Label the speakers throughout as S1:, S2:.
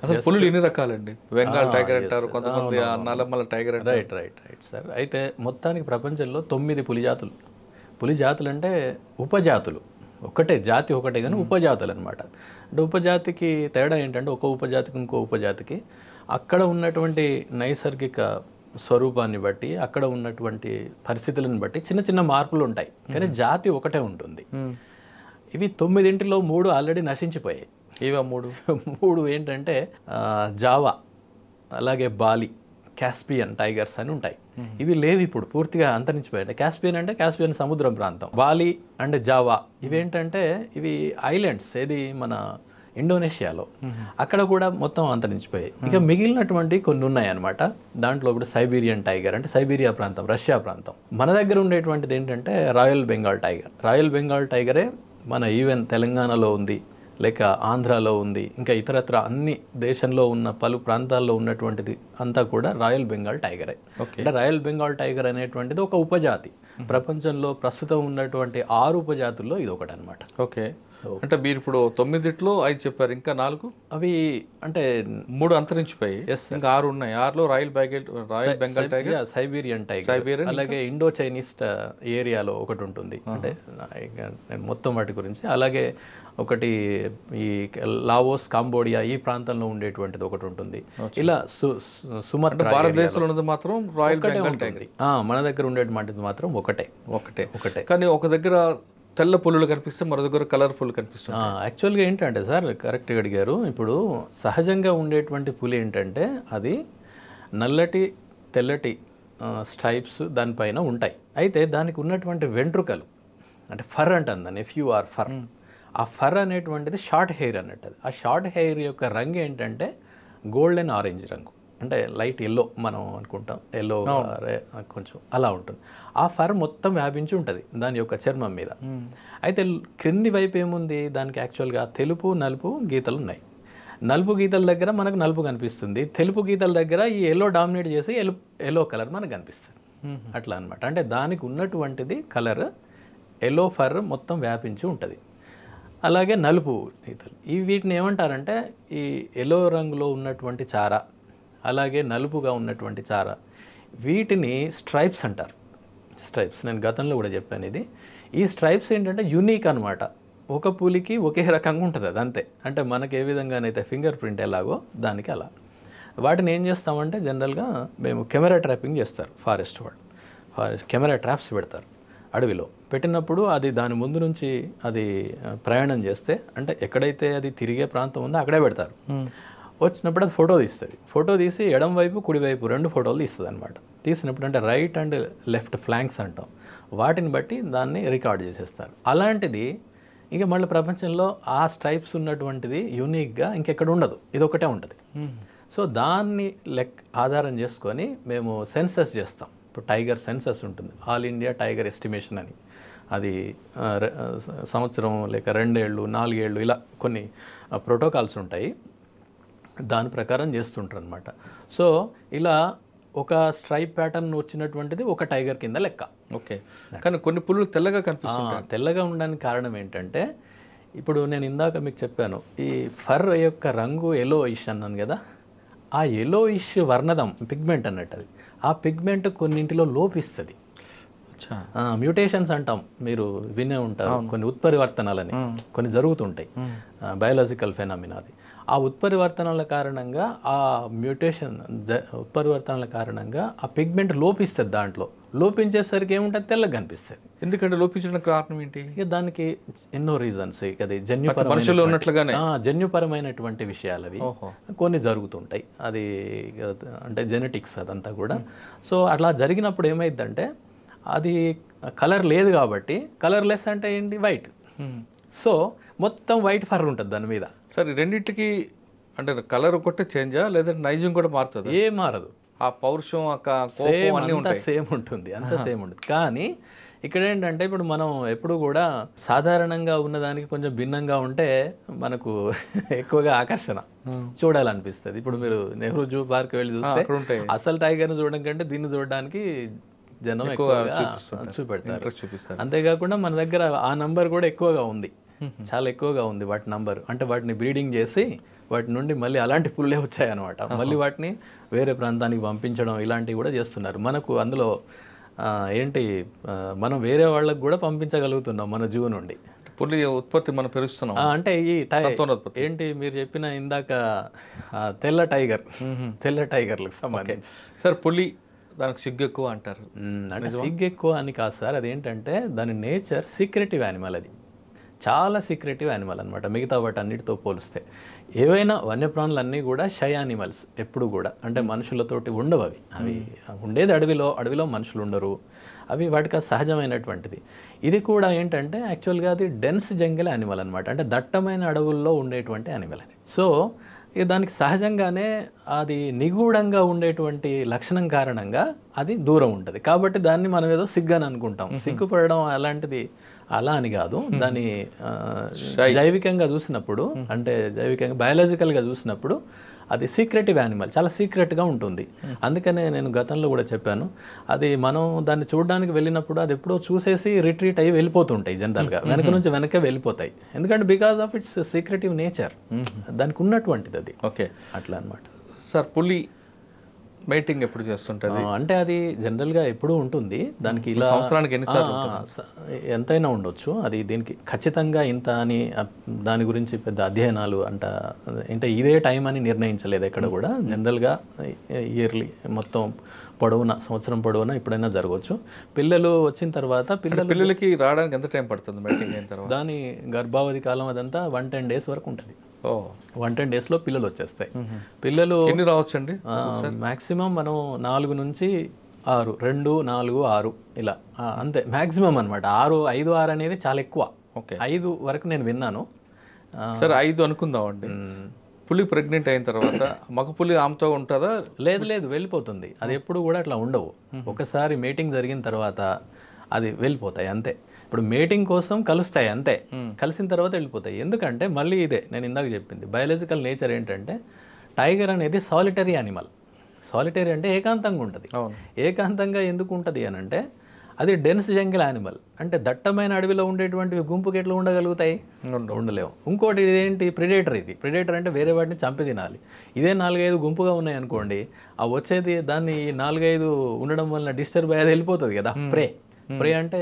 S1: అసలు పులులు ఎన్ని రకాలండి? బెంగాల్ టైగర్ అంటారు కొంతమంది, నల్లమల టైగర్ అంటారు.
S2: Right right right sir. అయితే మొత్తానికి ప్రపంచంలో 9 పులి జాతులు. పులి జాతులు అంటే ఉపజాతులు, ఒకటే జాతి ఒకటే కానీ ఉపజాతులు అనమాట. అంటే ఉపజాతికి తేడా ఏంటంటే ఒక ఉపజాతికి ఇంకో ఉపజాతికి అక్కడ ఉన్నటువంటి నైసర్గిక స్వరూపాన్ని బట్టి, అక్కడ ఉన్నటువంటి పరిస్థితులను బట్టి చిన్న చిన్న మార్పులు ఉంటాయి, కానీ జాతి ఒకటే ఉంటుంది. ఇవి 9లో 3 ఆల్రెడీ నశించిపోయాయి.
S1: ఇవా
S2: 3 ఏంటంటే జావా, అలాగే బాలి, కాస్పియన్ టైగర్స్ అని ఉంటాయి. ఇవి లేవు ఇప్పుడు, పూర్తిగా అంతరించిపోయాయి. కాస్పియన్ అంటే కాస్పియన్ సముద్రం ప్రాంతం. బాలి అండ్ జావా ఇవేంటంటే ఇవి ఐలాండ్స్, ఏది మన ఇండోనేషియాలో, అక్కడ కూడా మొత్తం అంతరించిపోయాయి. ఇక మిగిలినటువంటి కొన్ని ఉన్నాయి అనమాట. దాంట్లో కూడా సైబీరియన్ టైగర్ అంటే సైబీరియా ప్రాంతం, రష్యా ప్రాంతం. మన దగ్గర ఉండేటువంటిది ఏంటంటే royal Bengal tiger. Royal Bengal టైగరే మన ఈవెన్ తెలంగాణలో ఉంది, లేక ఆంధ్రాలో ఉంది, ఇంకా ఇతరత్ర అన్ని దేశంలో ఉన్న పలు ప్రాంతాల్లో ఉన్నటువంటిది అంతా కూడా రాయల్ బెంగాల్ టైగరే. అంటే రాయల్ బెంగాల్ టైగర్ అనేటువంటిది ఒక ఉపజాతి. ప్రపంచంలో ప్రస్తుతం ఉన్నటువంటి 6 ఉపజాతుల్లో ఇది ఒకటి అనమాట.
S1: ఓకే. అంటే మీరు ఇప్పుడు 9లో 5 చెప్పారు, ఇంకా 4
S2: అవి అంటే
S1: 3 అంతరించిపోయి ఇంకా 6 ఉన్నాయి. 6లో royal Bengal tiger,
S2: Siberian tiger, అలాగే ఇండో చైనీస్ ఏరియాలో ఒకటి ఉంటుంది. అంటే నేను మొత్తం వాటి గురించి, అలాగే ఒకటి ఈ లావోస్, కాంబోడియా ఈ ప్రాంతంలో ఉండేటువంటిది ఒకటి ఉంటుంది. ఇలా సుమత్రా,
S1: భారతదేశంలో ఉన్నది మాత్రం రాయల్ బెంగాల్ టైగర్.
S2: మన దగ్గర ఉండేటువంటిది మాత్రం ఒకటే.
S1: కానీ ఒక దగ్గర తెల్ల పులులు కనిపిస్తే మరో దగ్గర కలర్ఫుల్ కనిపిస్తుంది.
S2: యాక్చువల్గా ఏంటంటే సార్, కరెక్ట్గా అడిగారు. ఇప్పుడు సహజంగా ఉండేటువంటి పులి ఏంటంటే అది నల్లటి తెల్లటి స్ట్రైప్స్ దానిపైన ఉంటాయి. అయితే దానికి ఉన్నటువంటి వెంట్రుకలు అంటే ఫర్ అంటుంది దాన్ని, FUR ఫర్. ఆ ఫర్ అనేటువంటిది షార్ట్ హెయిర్ అన్నట్టు. ఆ షార్ట్ హెయిర్ యొక్క రంగు ఏంటంటే గోల్డెన్ ఆరెంజ్ రంగు, అంటే లైట్ ఎల్లో మనం అనుకుంటాం, ఎల్లో కొంచెం అలా ఉంటుంది. ఆ ఫర్ మొత్తం వ్యాపించి ఉంటుంది దాని యొక్క చర్మం మీద. అయితే క్రింది వైపు ఏముంది దానికి, యాక్చువల్గా తెలుపు నలుపు గీతలు ఉన్నాయి. నలుపు గీతల దగ్గర మనకు నలుపు కనిపిస్తుంది, తెలుపు గీతల దగ్గర ఈ ఎల్లో డామినేట్ చేసి ఎల్లో కలర్ మనకు కనిపిస్తుంది. అట్లా అనమాట. అంటే దానికి ఉన్నటువంటిది కలర్ ఎల్లో ఫర్ మొత్తం వ్యాపించి ఉంటుంది. అలాగే నలుపు గీతలు, వీటిని ఏమంటారంటే ఈ ఎల్లో రంగులో ఉన్నటువంటి చార, అలాగే నలుపుగా ఉన్నటువంటి చార, వీటిని స్ట్రైప్స్ అంటారు. స్ట్రైప్స్ నేను గతంలో కూడా చెప్పాను. ఇది ఈ స్ట్రైప్స్ ఏంటంటే యూనిక్ అనమాట. ఒక పులికి ఒకే రకంగా ఉంటుంది అది, అంతే. అంటే మనకి ఏ విధంగానైతే ఫింగర్ ప్రింట్ ఎలాగో దానికి అలా. వాటిని ఏం చేస్తామంటే జనరల్గా మేము కెమెరా ట్రాపింగ్ చేస్తారు ఫారెస్ట్ కెమెరా ట్రాప్స్ పెడతారు అడవిలో. పెట్టినప్పుడు అది దాని ముందు నుంచి అది ప్రయాణం చేస్తే, అంటే ఎక్కడైతే అది తిరిగే ప్రాంతం ఉందో అక్కడే పెడతారు. వచ్చినప్పుడు అది ఫోటో తీస్తుంది. ఫోటో తీసి ఎడం వైపు కుడివైపు 2 ఫోటోలు తీస్తుంది అనమాట. తీసినప్పుడు అంటే రైట్ అండ్ లెఫ్ట్ ఫ్లాంక్స్ అంటాం, వాటిని బట్టి దాన్ని రికార్డ్ చేసేస్తారు. అలాంటిది ఇంకా మళ్ళీ ప్రపంచంలో ఆ స్ట్రైప్స్ ఉన్నటువంటిది యూనిక్గా ఇంకెక్కడ ఉండదు, ఇది ఒకటే ఉంటుంది. సో దాన్ని ఆధారం చేసుకొని మేము సెన్సస్ చేస్తాం. ఇప్పుడు టైగర్ సెన్సస్ ఉంటుంది, ఆల్ ఇండియా టైగర్ ఎస్టిమేషన్ అని. అది సంవత్సరం లేక 2 ఏళ్ళు 4 ఏళ్ళు ఇలా కొన్ని ప్రోటోకాల్స్ ఉంటాయి, దాని ప్రకారం చేస్తుంటారు అనమాట. సో ఇలా ఒక స్ట్రైప్ ప్యాటర్న్ వచ్చినటువంటిది ఒక టైగర్ కింద లెక్క.
S1: ఓకే. కానీ కొన్ని పులులు తెల్లగా కనిపిస్తాయి.
S2: తెల్లగా ఉండడానికి కారణం ఏంటంటే, ఇప్పుడు నేను ఇందాక మీకు చెప్పాను, ఈ ఫర్ యొక్క రంగు ఎల్లోయిష్ అన్నాను కదా, ఆ ఎల్లోయిష్ వర్ణదం పిగ్మెంట్ అన్నట్టు. అది ఆ పిగ్మెంట్ కొన్నింటిలో లోపిస్తుంది. మ్యూటేషన్స్ అంటాం, మీరు వినే ఉంటారు. కొన్ని ఉత్పరివర్తనాలని కొన్ని జరుగుతుంటాయి, బయాలజికల్ ఫెనామినా. అది ఆ ఉత్పరివర్తనాల కారణంగా, ఆ మ్యూటేషన్ ఉత్పరివర్తనాల కారణంగా ఆ పిగ్మెంట్ లోపిస్తుంది. దాంట్లో లోపించేసరికి ఏముంటుంది, తెల్లగా కనిపిస్తుంది.
S1: ఎందుకంటే లోపించడానికి కారణం ఏంటి?
S2: ఇక దానికి ఎన్నో రీజన్స్. అది జన్యుపరమైనటువంటి విషయాలు అవి కొన్ని జరుగుతుంటాయి. అది అంటే జెనెటిక్స్ అదంతా కూడా. సో అట్లా జరిగినప్పుడు ఏమైందంటే, అది కలర్ లేదు కాబట్టి, కలర్లెస్ అంటే ఏంటి, వైట్. సో మొత్తం వైట్ ఫర్ ఉంటుంది దాని మీద.
S1: సరే, రెండింటికి అంటే కలర్ ఒకటే చేంజా లేదంటే నైజం కూడా మారుతుంది?
S2: ఏ మారదు,
S1: ఆ పౌరుషం
S2: సేమ్ ఉంటుంది, అంత సేమ్ ఉంటుంది. కానీ ఇక్కడ ఏంటంటే, ఇప్పుడు మనం ఎప్పుడు కూడా సాధారణంగా ఉన్నదానికి కొంచెం భిన్నంగా ఉంటే మనకు ఎక్కువగా ఆకర్షణ చూడాలనిపిస్తుంది. ఇప్పుడు మీరు నెహ్రూ జూ పార్క్ వెళ్ళి చూస్తే అసలు టైగర్ని చూడడం కంటే దీన్ని చూడడానికి జనం ఎక్కువగా చూపెడతారు. అంతేకాకుండా మన దగ్గర ఆ నంబర్ కూడా ఎక్కువగా ఉంది. చాలా ఎక్కువగా ఉంది వాటి నంబర్. అంటే వాటిని బ్రీడింగ్ చేసి వాటి నుండి మళ్ళీ అలాంటి పులులే వచ్చాయన్నమాట. మళ్ళీ వాటిని వేరే ప్రాంతానికి పంపించడం ఇలాంటివి కూడా చేస్తున్నారు. మనకు అందులో మనం వేరే వాళ్ళకు కూడా పంపించగలుగుతున్నాం మన జూ నుండి.
S1: పులి ఉత్పత్తి మనం పెరుగుతున్నాం.
S2: అంటే ఈ మీరు చెప్పిన ఇందాక తెల్ల టైగర్లకు సంబంధించి.
S1: సార్ పులి దానికి సిగ్గు ఎక్కువ అంటారు.
S2: అంటే సిగ్గు ఎక్కువ అని కాదు సార్, అదేంటంటే దాని నేచర్ సీక్రెటివ్ యానిమల్. అది చాలా సీక్రెటివ్ యానిమల్ అనమాట మిగతా వాటి అన్నిటితో పోలిస్తే. ఏవైనా వన్యప్రాణులన్నీ కూడా షై యానిమల్స్ ఎప్పుడు కూడా, అంటే మనుషులతోటి ఉండవు. అవి ఉండేది అడవిలో మనుషులు ఉండరు. అవి వాటికి సహజమైనటువంటిది. ఇది కూడా ఏంటంటే యాక్చువల్గా అది డెన్స్ జంగల్ యానిమల్ అనమాట. అంటే దట్టమైన అడవుల్లో ఉండేటువంటి యానిమల్ అది. సో దానికి సహజంగానే అది నిగూఢంగా ఉండేటువంటి లక్షణం కారణంగా అది దూరం ఉంటుంది. కాబట్టి దాన్ని మనం ఏదో సిగ్గు అని అనుకుంటాం. సిగ్గుపడడం అలాంటిది అలా అని కాదు. దాన్ని జైవికంగా చూసినప్పుడు, అంటే జైవికంగా బయాలజికల్గా చూసినప్పుడు అది సీక్రెటివ్ యానిమల్, చాలా సీక్రెట్గా ఉంటుంది. అందుకనే నేను గతంలో కూడా చెప్పాను, అది మనం దాన్ని చూడడానికి వెళ్ళినప్పుడు అది ఎప్పుడో చూసేసి రిట్రీట్ అయ్యి వెళ్ళిపోతుంటాయి. జనరల్గా వెనక నుంచి వెనకే వెళ్ళిపోతాయి. ఎందుకంటే because of it's secretive nature, దానికి ఉన్నటువంటిది అది.
S1: ఓకే,
S2: అట్లా అనమాట.
S1: సార్ పులి మేటింగ్ ఎప్పుడు చేస్తుంటుంది?
S2: అంటే అది జనరల్గా ఎప్పుడూ ఉంటుంది. దానికి ఇలా
S1: సంవత్సరానికి ఎన్నిసార్లు
S2: ఎంతైనా ఉండొచ్చు. అది దీనికి ఖచ్చితంగా ఇంత అని దాని గురించి పెద్ద అధ్యయనాలు అంటే ఇదే టైం అని నిర్ణయించలేదు ఎక్కడ కూడా. జనరల్గా ఇయర్లీ మొత్తం సంవత్సరం పొడవునా ఎప్పుడైనా జరగవచ్చు. పిల్లలు వచ్చిన తర్వాత
S1: పిల్లలకి రావడానికి ఎంత టైం పడుతుంది మేటింగ్ అయిన తర్వాత?
S2: దాని గర్భావధి కాలం అదంతా 110 days వరకు ఉంటుంది. 110 daysలో పిల్లలు వచ్చేస్తాయి. పిల్లలు
S1: ఎన్ని రావచ్చండి?
S2: మ్యాక్సిమం మనం 4 నుంచి 6, 2, 4, 6 ఇలా అంతే మ్యాక్సిమం అనమాట. 5, 6 అనేది చాలా ఎక్కువ. 5 వరకు నేను విన్నాను.
S1: సరే 5 అనుకుందామండి. పులి ప్రెగ్నెంట్ అయిన తర్వాత మగ పులి ఆమెతో ఉంటుందా?
S2: లేదు, వెళ్ళిపోతుంది. అది ఎప్పుడు కూడా అట్లా ఉండవు. ఒకసారి మేటింగ్ జరిగిన తర్వాత అది వెళ్ళిపోతాయి అంతే. ఇప్పుడు మేటింగ్ కోసం కలుస్తాయి అంతే, కలిసిన తర్వాత వెళ్ళిపోతాయి. ఎందుకంటే మళ్ళీ ఇదే నేను ఇందాక చెప్పింది, బయాలజికల్ నేచర్ ఏంటంటే టైగర్ అనేది సాలిటరీ యానిమల్. సాలిటరీ అంటే ఏకాంతంగా ఉంటుంది. ఏకాంతంగా ఎందుకు ఉంటుంది అని అంటే అది డెన్స్ జంగల్ యానిమల్. అంటే దట్టమైన అడవిలో ఉండేటువంటివి గుంపుకి ఎట్లా ఉండగలుగుతాయి? ఉండలేవు. ఇంకోటి ఇదేంటి, ప్రిడేటర్. ఇది ప్రిడేటర్ అంటే వేరే వాటిని చంపి తినాలి. ఇదే 4-5 గుంపుగా ఉన్నాయి అనుకోండి, ఆ వచ్చేది దాన్ని 4-5 ఉండడం వలన డిస్టర్బ్ అయ్యేది వెళ్ళిపోతుంది కదా. ప్రే అంటే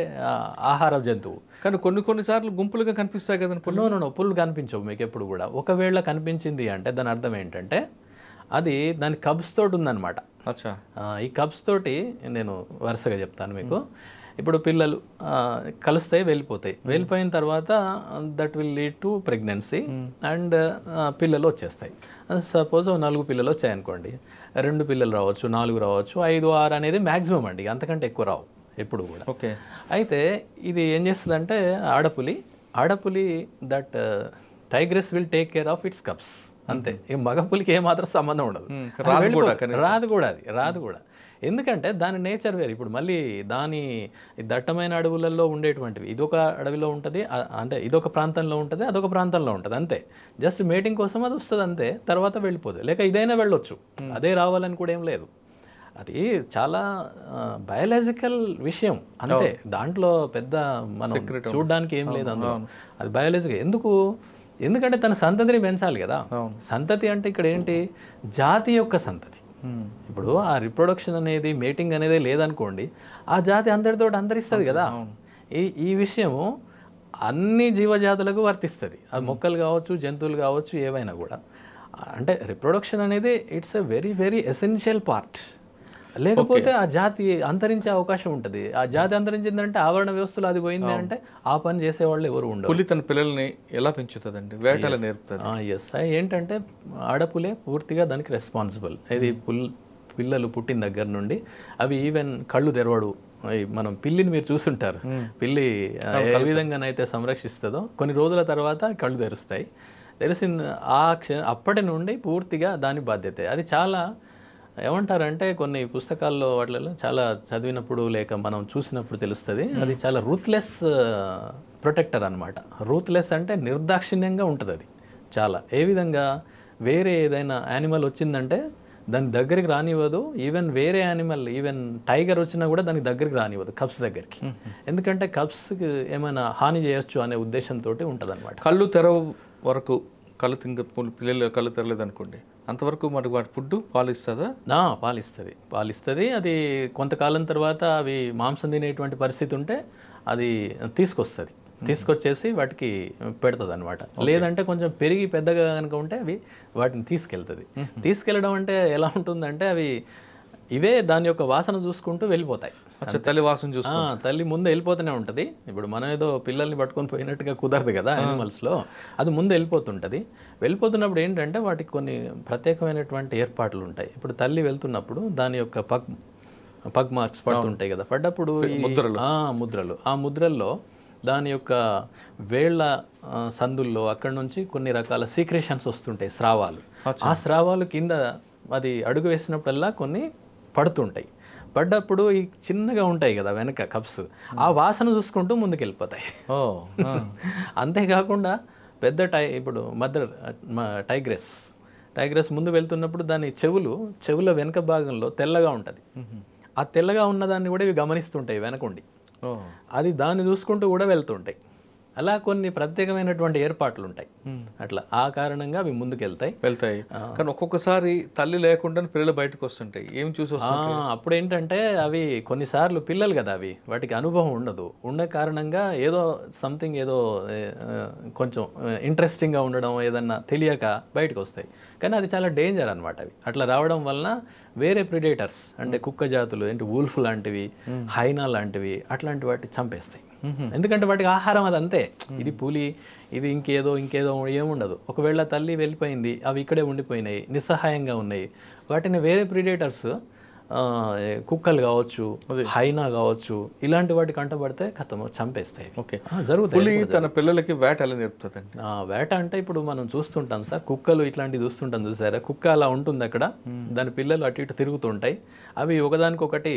S2: ఆహార జంతువు.
S1: కానీ కొన్నిసార్లు గుంపులుగా కనిపిస్తాయి కదండి పుల్లు.
S2: పుల్లు కనిపించవు మీకు ఎప్పుడు కూడా. ఒకవేళ కనిపించింది అంటే దాని అర్థం ఏంటంటే అది దాని కబ్స్ తోటి ఉందన్నమాట. ఈ కబ్స్ తోటి నేను వరుసగా చెప్తాను మీకు. ఇప్పుడు పిల్లలు కలుస్తాయి, వెళ్ళిపోయిన తర్వాత that will lead to pregnancy and పిల్లలు వచ్చేస్తాయి. సపోజ్ 4 పిల్లలు వచ్చాయనుకోండి, 2 పిల్లలు రావచ్చు, 4 రావచ్చు, 5, 6 అనేది మ్యాక్సిమం అండి. అంతకంటే ఎక్కువ రావు ఎప్పుడు కూడా. అయితే ఇది ఏం చేస్తుందంటే ఆడపులి that tigress will take care of its cubs అంతే. ఈ మగపులికి ఏమాత్రం సంబంధం ఉండదు, రాదు కూడా. ఎందుకంటే దాని నేచర్ వేరు. ఇప్పుడు మళ్ళీ దాని దట్టమైన అడవులలో ఉండేటువంటివి ఇదొక అడవిలో ఉంటుంది, అంటే ఇదొక ప్రాంతంలో ఉంటుంది, అదొక ప్రాంతంలో ఉంటుంది అంతే. జస్ట్ మేటింగ్ కోసం అది వస్తుంది అంతే, తర్వాత వెళ్ళిపోతుంది. లేక ఇదైనా వెళ్ళొచ్చు, అదే రావాలని కూడా ఏం లేదు. అది చాలా బయాలజికల్ విషయం అంతే. దాంట్లో పెద్ద మనం చూడడానికి ఏం లేదు అందులో. అది బయాలజికల్. ఎందుకంటే తన సంతతిని పెంచాలి కదా. సంతతి అంటే ఇక్కడ ఏంటి, జాతి యొక్క సంతతి. ఇప్పుడు ఆ రిప్రొడక్షన్ అనేది, మేటింగ్ అనేది లేదనుకోండి, ఆ జాతి అందరితో అంతరిస్తుంది కదా. ఈ విషయము అన్ని జీవజాతులకు వర్తిస్తుంది. అది మొక్కలు కావచ్చు, జంతువులు కావచ్చు, ఏవైనా కూడా. అంటే రిప్రొడక్షన్ అనేది it's a very very essential part. లేకపోతే ఆ జాతి అంతరించే అవకాశం ఉంటుంది. ఆ జాతి అంతరించిందంటే ఆవరణ వ్యవస్థలో అది పోయింది అంటే ఆ పని చేసేవాళ్ళు ఎవరు ఉండరు.
S1: పులి తన పిల్లల్ని ఎలా పెంచుతుందండి? వేటలు నేర్పుతుంది.
S2: ఎస్, ఏంటంటే ఆడపులే పూర్తిగా దానికి రెస్పాన్సిబుల్. ఇది పిల్లలు పుట్టిన దగ్గర నుండి అవి ఈవెన్ కళ్ళు తెరవడు. మనం పిల్లిని మీరు చూసుంటారు, పిల్లి ఏ విధంగానైతే సంరక్షిస్తుందో కొన్ని రోజుల తర్వాత కళ్ళు తెరుస్తాయి. అప్పటి నుండి పూర్తిగా దాని బాధ్యత. అది చాలా ఏమంటారంటే కొన్ని పుస్తకాల్లో వాటిలో చాలా చదివినప్పుడు లేక మనం చూసినప్పుడు తెలుస్తుంది, అది చాలా రూత్లెస్ ప్రొటెక్టర్ అనమాట. రూత్లెస్ అంటే నిర్దాక్షిణ్యంగా ఉంటుంది అది చాలా. ఏ విధంగా వేరే ఏదైనా యానిమల్ వచ్చిందంటే దాని దగ్గరికి రానివ్వదు. ఈవెన్ వేరే యానిమల్, ఈవెన్ టైగర్ వచ్చినా కూడా దానికి దగ్గరికి రానివ్వదు కప్స్ దగ్గరికి. ఎందుకంటే కప్స్కి ఏమైనా హాని చేయొచ్చు అనే ఉద్దేశంతో ఉంటుంది అనమాట.
S1: కళ్ళు తెరవ వరకు పిల్లలు కళ్ళు తెరలేదు అనుకోండి, అంతవరకు మనకు వాటి ఫుడ్ పాలిస్తుందా?
S2: పాలిస్తుంది. అది కొంతకాలం తర్వాత అవి మాంసం తినేటువంటి పరిస్థితి ఉంటే అది తీసుకొచ్చేసి వాటికి పెడుతుంది అనమాట. లేదంటే కొంచెం పెరిగి పెద్దగా కనుక ఉంటే అవి వాటిని తీసుకెళ్ళడం అంటే ఎలా ఉంటుందంటే అవి ఇవే దాని యొక్క వాసన చూసుకుంటూ వెళ్ళిపోతాయి.
S1: తల్లి వాసన
S2: తల్లి ముందు వెళ్ళిపోతూనే ఉంటుంది. ఇప్పుడు మనం ఏదో పిల్లల్ని పట్టుకొని పోయినట్టుగా కుదరదు కదా యానిమల్స్లో, అది ముందు వెళ్ళిపోతున్నప్పుడు ఏంటంటే వాటికి కొన్ని ప్రత్యేకమైనటువంటి ఏర్పాట్లు ఉంటాయి. ఇప్పుడు తల్లి వెళ్తున్నప్పుడు దాని యొక్క పగ్ మార్క్స్ పడుతుంటాయి కదా, పడ్డప్పుడు ముద్రలు, ఆ ముద్రల్లో దాని యొక్క వేళ్ల సందుల్లో అక్కడ నుంచి కొన్ని రకాల సీక్రేషన్స్ వస్తుంటాయి, స్రావాలు. ఆ స్రావాలు కింద అది అడుగు వేసినప్పుడల్లా కొన్ని పడ్డప్పుడు ఈ చిన్నగా ఉంటాయి కదా వెనక కప్స్, ఆ వాసన చూసుకుంటూ ముందుకెళ్ళిపోతాయి. అంతేకాకుండా పెద్ద ఇప్పుడు టైగ్రెస్ ముందు వెళ్తున్నప్పుడు దాని చెవుల వెనక భాగంలో తెల్లగా ఉంటుంది. ఆ తెల్లగా ఉన్నదాన్ని కూడా ఇవి గమనిస్తుంటాయి వెనకుండి, అది దాన్ని చూసుకుంటూ కూడా వెళ్తుంటాయి. అలా కొన్ని ప్రత్యేకమైనటువంటి ఏర్పాట్లు ఉంటాయి. అట్లా ఆ కారణంగా అవి ముందుకెళ్తాయి.
S1: కానీ ఒక్కొక్కసారి తల్లి లేకుండా పిల్లలు బయటకు వస్తుంటాయి. ఏం చూసి
S2: అప్పుడు ఏంటంటే అవి కొన్నిసార్లు పిల్లలు కదా, అవి వాటికి అనుభవం ఉండే కారణంగా ఏదో కొంచెం ఇంట్రెస్టింగ్గా ఉండడం, ఏదన్నా తెలియక బయటకు వస్తాయి. కానీ అది చాలా డేంజర్ అనమాట. అవి అట్లా రావడం వలన వేరే ప్రిడేటర్స్ అంటే కుక్క జాతులు ఏంటి, వూల్ఫ్ లాంటివి, హైనా లాంటివి, అట్లాంటి వాటి చంపేస్తాయి. ఎందుకంటే వాటికి ఆహారం అది అంతే. ఇది పులి, ఇది ఇంకేదో ఏముండదు. ఒకవేళ తల్లి వెళ్ళిపోయింది, అవి ఇక్కడే ఉండిపోయినాయి, నిస్సహాయంగా ఉన్నాయి, వాటిని వేరే ప్రిడేటర్స్ కుక్కలు కావచ్చు, హైనా కావచ్చు, ఇలాంటి వాటి కంటపడితే చంపేస్తాయి.
S1: జరుగుతుంది. తన పిల్లలకి వేట ఎలా నేర్పుతుందండి?
S2: వేట అంటే ఇప్పుడు మనం చూస్తుంటాం సార్, కుక్కలు ఇట్లాంటివి చూస్తుంటాం, చూసారా? కుక్క అలా ఉంటుంది అక్కడ, దాని పిల్లలు అటు ఇటు తిరుగుతుంటాయి, అవి ఒకదానికొకటి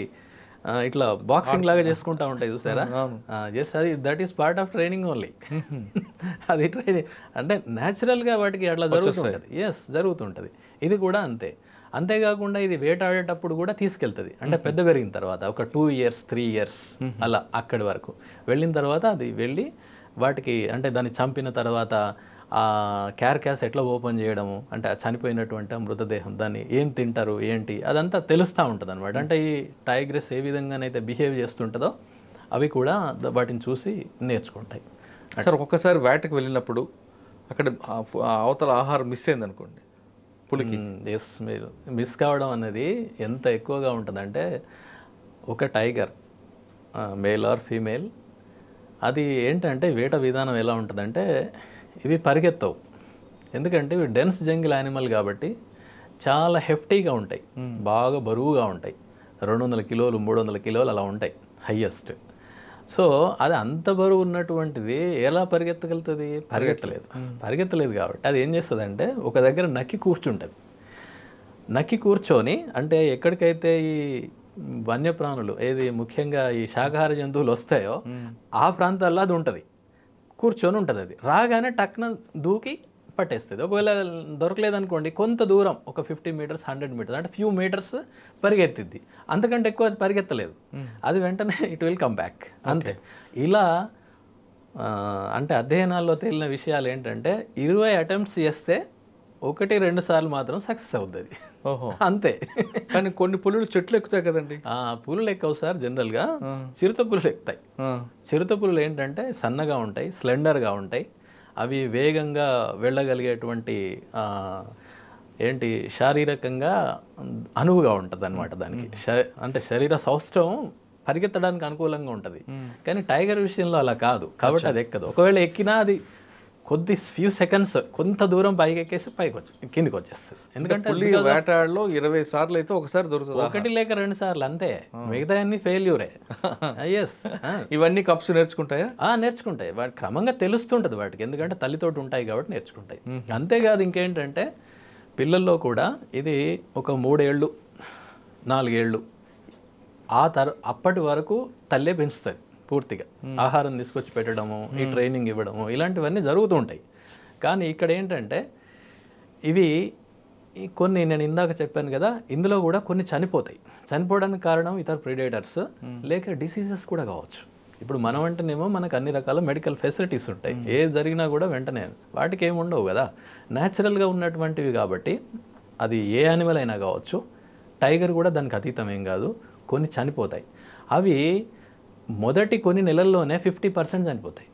S2: ఇట్లా బాక్సింగ్ లాగా చేసుకుంటా ఉంటాయి, చూసారా? జస్ట్ అది that is part of training only. అది ట్రైనింగ్ అంటే న్యాచురల్గా వాటికి అట్లా జరుగుతుంటుంది. ఇది కూడా అంతే. అంతేకాకుండా ఇది వేటాడేటప్పుడు కూడా తీసుకెళ్తుంది. అంటే పెద్ద పెరిగిన తర్వాత ఒక 2 years 3 years అలా అక్కడి వరకు వెళ్ళిన తర్వాత అది వెళ్ళి వాటికి అంటే దాన్ని చంపిన తర్వాత ఆ క్యార్కాస్ ఎట్లా ఓపెన్ చేయడము, అంటే చనిపోయినటువంటి మృతదేహం, దాన్ని ఏం తింటారు ఏంటి అదంతా తెలుస్తూ ఉంటుంది అనమాట. అంటే ఈ టైగ్రెస్ ఏ విధంగానైతే బిహేవ్ చేస్తుంటుందో అవి కూడా వాటిని చూసి నేర్చుకుంటాయి.
S1: సార్ ఒక్కసారి వేటకు వెళ్ళినప్పుడు అక్కడ అవతల ఆహారం మిస్ అయింది అనుకోండి, పులికి
S2: మీరు మిస్ కావడం అనేది ఎంత ఎక్కువగా ఉంటుందంటే, ఒక టైగర్ మేల్ ఆర్ ఫీమేల్, అది ఏంటంటే వేట విధానం ఎలా ఉంటుందంటే ఇవి పరిగెత్తవు. ఎందుకంటే ఇవి డెన్స్ జంగిల్ యానిమల్ కాబట్టి చాలా హెఫ్టీగా ఉంటాయి, బాగా బరువుగా ఉంటాయి, 200 కిలోలు 300 కిలోలు అలా ఉంటాయి హయ్యెస్ట్. సో అది అంత బరువు ఉన్నటువంటిది ఎలా పరిగెత్తగలుగుతుంది? పరిగెత్తలేదు కాబట్టి అది ఏం చేస్తుందంటే ఒక దగ్గర నక్కి కూర్చొని అంటే ఎక్కడికైతే ఈ వన్యప్రాణులు ఏది ముఖ్యంగా ఈ శాకాహార జంతువులు వస్తాయో ఆ ప్రాంతాల్లో అది ఉంటుంది, కూర్చొని ఉంటుంది. అది రాగానే టక్న దూకి పట్టేస్తుంది. ఒకవేళ దొరకలేదనుకోండి కొంత దూరం ఒక 50 meters 100 meters అంటే ఫ్యూ మీటర్స్ పరిగెత్తిద్ది, అంతకంటే ఎక్కువ అది పరిగెత్తలేదు. అది వెంటనే ఇట్ విల్ కమ్ బ్యాక్ అంతే. ఇలా అంటే అధ్యయనాల్లో తేలిన విషయాలు ఏంటంటే 20 attempts చేస్తే 1-2 సార్లు మాత్రం సక్సెస్ అవుతుంది. అంతే.
S1: కానీ కొన్ని పులులు చెట్లు ఎక్కుతాయి కదండి.
S2: పులులు ఎక్కవు సార్, జనరల్గా చిరుత పులులు ఎక్కుతాయి. చిరుత పులులు ఏంటంటే సన్నగా ఉంటాయి, స్లెండర్గా ఉంటాయి, అవి వేగంగా వెళ్ళగలిగేటువంటి శారీరకంగా అనువుగా ఉంటుంది అనమాట. దానికి అంటే శరీర సౌష్ఠవం పరిగెత్తడానికి అనుకూలంగా ఉంటుంది. కానీ టైగర్ విషయంలో అలా కాదు కాబట్టి అది ఎక్కదు. ఒకవేళ ఎక్కినా అది ఫ్యూ సెకండ్స్ కొంత దూరం పైకి ఎక్కేసి కిందికి వచ్చేస్తుంది. ఎందుకంటే
S1: వేటాడలో 20 సార్లు అయితే ఒకసారి దొరుకుతుంది,
S2: 1 లేక 2 సార్లు అంతే, మిగతా అన్ని ఫెయిల్యూరే.
S1: ఇవన్నీ కప్స్ నేర్చుకుంటాయా?
S2: నేర్చుకుంటాయి. వాటి క్రమంగా తెలుస్తుంటుంది వాటికి, ఎందుకంటే తల్లితోటి ఉంటాయి కాబట్టి నేర్చుకుంటాయి. అంతేకాదు ఇంకేంటంటే పిల్లల్లో కూడా ఇది ఒక 3 ఏళ్ళు 4 ఏళ్ళు అప్పటి వరకు తల్లే పెంచుతుంది పూర్తిగా. ఆహారం తీసుకొచ్చి పెట్టడము, ఈ ట్రైనింగ్ ఇవ్వడము, ఇలాంటివన్నీ జరుగుతూ ఉంటాయి. కానీ ఇక్కడ ఏంటంటే ఇవి కొన్ని నేను ఇందాక చెప్పాను కదా, ఇందులో కూడా కొన్ని చనిపోతాయి. చనిపోవడానికి కారణం ఇతర ప్రిడేటర్స్ లేక డిసీజెస్ కూడా కావచ్చు. ఇప్పుడు మనం అంటేనేమో మనకు అన్ని రకాల మెడికల్ ఫెసిలిటీస్ ఉంటాయి, ఏది జరిగినా కూడా వెంటనే వాటికి ఏమి ఉండవు కదా, న్యాచురల్గా ఉన్నటువంటివి. కాబట్టి అది ఏ యానిమల్ అయినా కావచ్చు, టైగర్ కూడా దానికి అతీతం ఏం కాదు. కొన్ని చనిపోతాయి. అవి మొదటి కొన్ని నెలల్లోనే 50% చనిపోతాయి.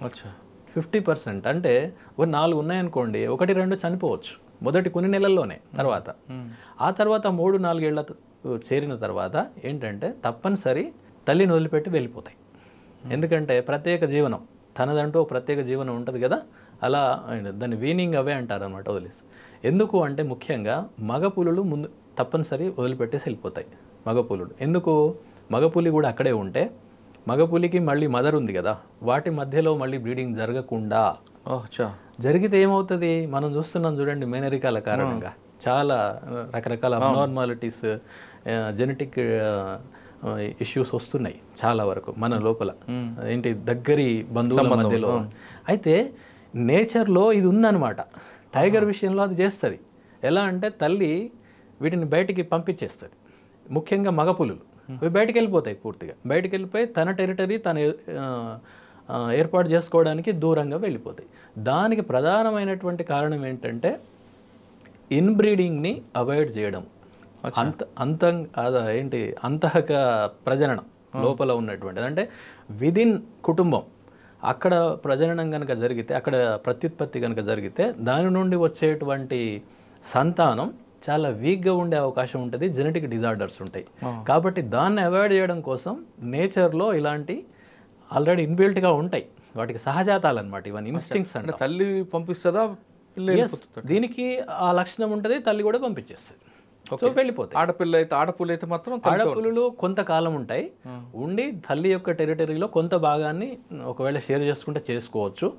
S1: అచ్చా,
S2: 50% అంటే ఒక 4 ఉన్నాయనుకోండి, 1-2 చనిపోవచ్చు మొదటి కొన్ని నెలల్లోనే. తర్వాత ఆ తర్వాత 3-4 ఏళ్ళ చేరిన తర్వాత ఏంటంటే తప్పనిసరి తల్లిని వదిలిపెట్టి వెళ్ళిపోతాయి. ఎందుకంటే ప్రత్యేక జీవనం, తనదంటూ ఒక ప్రత్యేక జీవనం ఉంటుంది కదా, అలా దాన్ని వీనింగ్ అవే అంటారు అనమాట, వదిలేసి. ఎందుకు అంటే ముఖ్యంగా మగపులులు ముందు తప్పనిసరి వదిలిపెట్టేసి వెళ్ళిపోతాయి. మగపులులు ఎందుకు, మగపులి కూడా అక్కడే ఉంటే మగపులికి మళ్ళీ మదర్ ఉంది కదా, వాటి మధ్యలో మళ్ళీ బ్రీడింగ్ జరగకుండా, జరిగితే ఏమవుతుంది మనం చూస్తున్నాం చూడండి, మేనరికాల కారణంగా చాలా రకరకాల అబ్నార్మాలిటీస్, జెనెటిక్ ఇష్యూస్ వస్తున్నాయి చాలా వరకు మన లోపల, ఏంటి దగ్గరి బంధువుల మధ్యలో. అయితే నేచర్లో ఇది ఉందన్నమాట. టైగర్ విషయంలో అది చేస్తుంది. ఎలా అంటే తల్లి వీటిని బయటికి పంపించేస్తుంది, ముఖ్యంగా మగపులులు. అవి బయటికి వెళ్ళిపోతాయి, పూర్తిగా బయటికి వెళ్ళిపోయి తన టెరిటరీ తను ఏర్పాటు చేసుకోవడానికి దూరంగా వెళ్ళిపోతాయి. దానికి ప్రధానమైనటువంటి కారణం ఏంటంటే ఇన్బ్రీడింగ్ని అవాయిడ్ చేయడం. ఏంటి అంతఃక ప్రజననం లోపల ఉన్నటువంటిది, అంటే విదిన్ కుటుంబం అక్కడ ప్రజననం కనుక జరిగితే, అక్కడ ప్రత్యుత్పత్తి కనుక జరిగితే దాని నుండి వచ్చేటువంటి సంతానం చాలా వీక్గా ఉండే అవకాశం ఉంటుంది, జెనెటిక్ డిజార్డర్స్ ఉంటాయి. కాబట్టి దాన్ని అవాయిడ్ చేయడం కోసం నేచర్లో ఇలాంటి ఆల్రెడీ ఇన్బిల్ట్గా ఉంటాయి, వాటికి సహజాతాలు అనమాట, ఇవన్నీ ఇన్స్టింక్ట్స్ అంటే.
S1: తల్లి పంపిస్తుందా,
S2: దీనికి ఆ లక్షణం ఉంటుంది, తల్లి కూడా పంపించేస్తుంది. సో వెళ్ళిపోతాయి.
S1: ఆడపుల్లు అయితే మాత్రం
S2: ఆడపులులు కొంతకాలం ఉంటాయి, ఉండి తల్లి యొక్క టెరిటరీలో కొంత భాగాన్ని ఒకవేళ షేర్ చేసుకుంటే చేసుకోవచ్చు,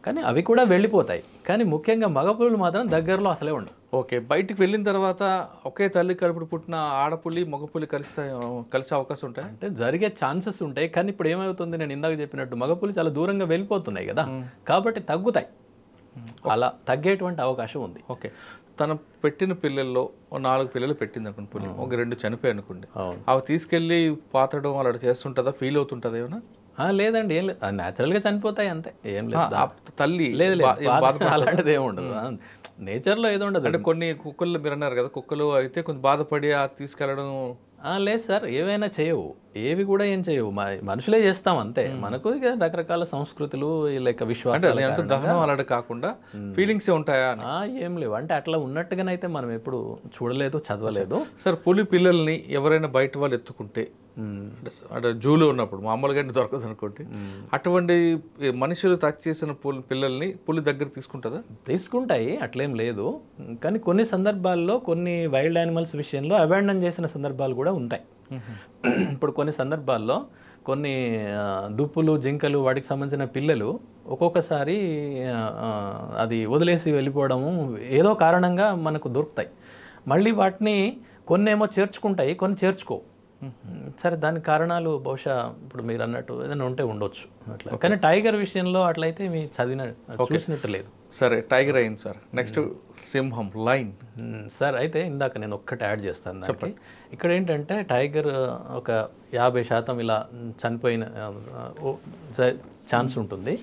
S2: కానీ అవి కూడా వెళ్ళిపోతాయి. కానీ ముఖ్యంగా మగపులులు మాత్రం దగ్గరలో అసలే ఉండవు.
S1: ఓకే, బయటికి వెళ్ళిన తర్వాత ఒకే తల్లి కడుపుడు పుట్టిన ఆడపులి మగపులి కలిసే అవకాశం ఉంటాయి
S2: అంటే జరిగే ఛాన్సెస్ ఉంటాయి. కానీ ఇప్పుడు ఏమవుతుంది, నేను ఇందాక చెప్పినట్టు మగపులి చాలా దూరంగా వెళ్ళిపోతున్నాయి కదా, కాబట్టి తగ్గుతాయి, అలా తగ్గేటువంటి అవకాశం ఉంది.
S1: ఓకే, తను పెట్టిన పిల్లల్లో 4 పిల్లలు పెట్టింది అనుకోండి పులి, ఒక 2 చనిపోయి అనుకోండి, అవి తీసుకెళ్ళి పాతడం అలా చేస్తుంటుందా, ఫీల్ అవుతుంటుందా ఏమన్నా?
S2: లేదండి, ఏం లేదు, న్యాచురల్గా చనిపోతాయి అంతే, ఏం లేదు.
S1: తల్లి
S2: లేదు అలాంటిది ఏమి ఉండదు, నేచర్లో ఏదో ఉండదు.
S1: అంటే కొన్ని కుక్కలు మీరు అన్నారు కదా, కుక్కలు అయితే కొంచెం బాధపడి తీసుకెళ్ళడం.
S2: లేదు సార్, ఏవైనా చేయవు, ఏవి కూడా ఏం చేయవు, మనుషులే చేస్తాం అంతే. మనకు ఇక రకరకాల సంస్కృతులు లైక్ విశ్వాసాలు
S1: అలాంటి కాకుండా ఫీలింగ్స్ ఉంటాయా?
S2: ఏం లేవు, అంటే అట్లా ఉన్నట్టుగానైతే మనం ఎప్పుడు చూడలేదు, చదవలేదు.
S1: సార్, పులి పిల్లల్ని ఎవరైనా బయట వాళ్ళు ఎత్తుకుంటే, అంటే జూలో ఉన్నప్పుడు మామూలుగా దొరకదు అనుకోండి, అటువంటి మనుషులు టచ్ చేసిన పిల్లల్ని పులి దగ్గర తీసుకుంటుందా?
S2: తీసుకుంటాయి, అట్లేం లేదు. కానీ కొన్ని సందర్భాల్లో కొన్ని వైల్డ్ యానిమల్స్ విషయంలో అబాండన్ చేసిన సందర్భాలు కూడా ఉంటాయి. ఇప్పుడు కొన్ని సందర్భాల్లో కొన్ని దుప్పులు, జింకలు, వాటికి సంబంధించిన పిల్లలు ఒక్కొక్కసారి అది వదిలేసి వెళ్ళిపోవడము ఏదో కారణంగా మనకు దొరుకుతాయి. మళ్ళీ వాటిని కొన్నేమో చేర్చుకుంటాయి, కొన్ని చేర్చుకోవు. సరే, దానికి కారణాలు బహుశా ఇప్పుడు మీరు అన్నట్టు ఏదైనా ఉంటే ఉండొచ్చు అట్లా. కానీ టైగర్ విషయంలో అట్లయితే మీ చూసినట్టు లేదు.
S1: సరే, టైగర్ అయింది సార్. నెక్స్ట్ సింహం, లైన్.
S2: సార్, అయితే ఇందాక నేను ఒక్కటి యాడ్ చేస్తాను దానికి. ఇక్కడ ఏంటంటే టైగర్ ఒక 50% ఇలా చనిపోయిన ఛాన్స్ ఉంటుంది.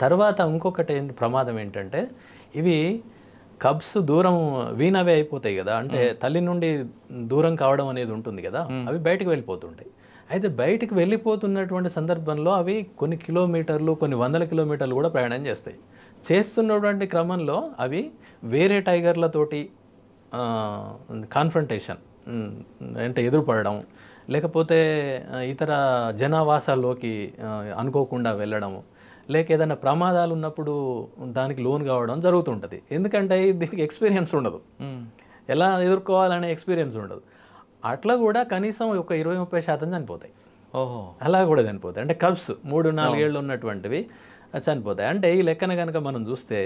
S2: తర్వాత ఇంకొకటి ప్రమాదం ఏంటంటే, ఇవి కబ్స్ దూరం వీనవే అయిపోతాయి కదా, అంటే తల్లి నుండి దూరం కావడం అనేది ఉంటుంది కదా, అవి బయటకు వెళ్ళిపోతుంటాయి. అయితే బయటికి వెళ్ళిపోతున్నటువంటి సందర్భంలో అవి కొన్ని కిలోమీటర్లు, కొన్ని 100 కిలోమీటర్లు కూడా ప్రయాణం చేస్తాయి. చేస్తున్నటువంటి క్రమంలో అవి వేరే టైగర్లతోటి కాన్ఫ్రంటేషన్ అంటే ఎదురుపడడం, లేకపోతే ఇతర జనావాసాల్లోకి అనుకోకుండా వెళ్ళడము, లేక ఏదైనా ప్రమాదాలు ఉన్నప్పుడు దానికి లోన్ కావడం జరుగుతుంటుంది. ఎందుకంటే దీనికి ఎక్స్పీరియన్స్ ఉండదు, ఎలా ఎదుర్కోవాలనే ఎక్స్పీరియన్స్ ఉండదు. అట్లా కూడా కనీసం ఒక 20-30% చనిపోతాయి. అలా కూడా చనిపోతాయి. అంటే కబ్స్ 3-4 ఏళ్ళు ఉన్నటువంటివి చనిపోతాయి. అంటే ఈ లెక్కన కనుక మనం చూస్తే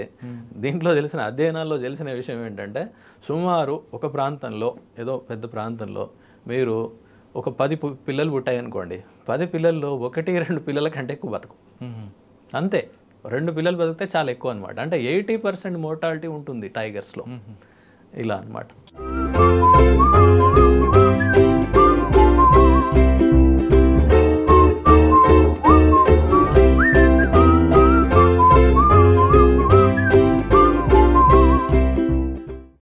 S2: దీంట్లో తెలిసిన అధ్యయనాల్లో తెలిసిన విషయం ఏంటంటే, సుమారు ఒక ప్రాంతంలో, ఏదో పెద్ద ప్రాంతంలో మీరు ఒక 10 పిల్లలు పుట్టాయనుకోండి, 10 పిల్లల్లో 1-2 పిల్లల కంటే ఎక్కువ బతుకు, అంతే. 2 పిల్లలు బతికితే చాలా ఎక్కువ అనమాట. అంటే 80% మోర్టాలిటీ ఉంటుంది టైగర్స్లో. ఇలా అన్నమాట.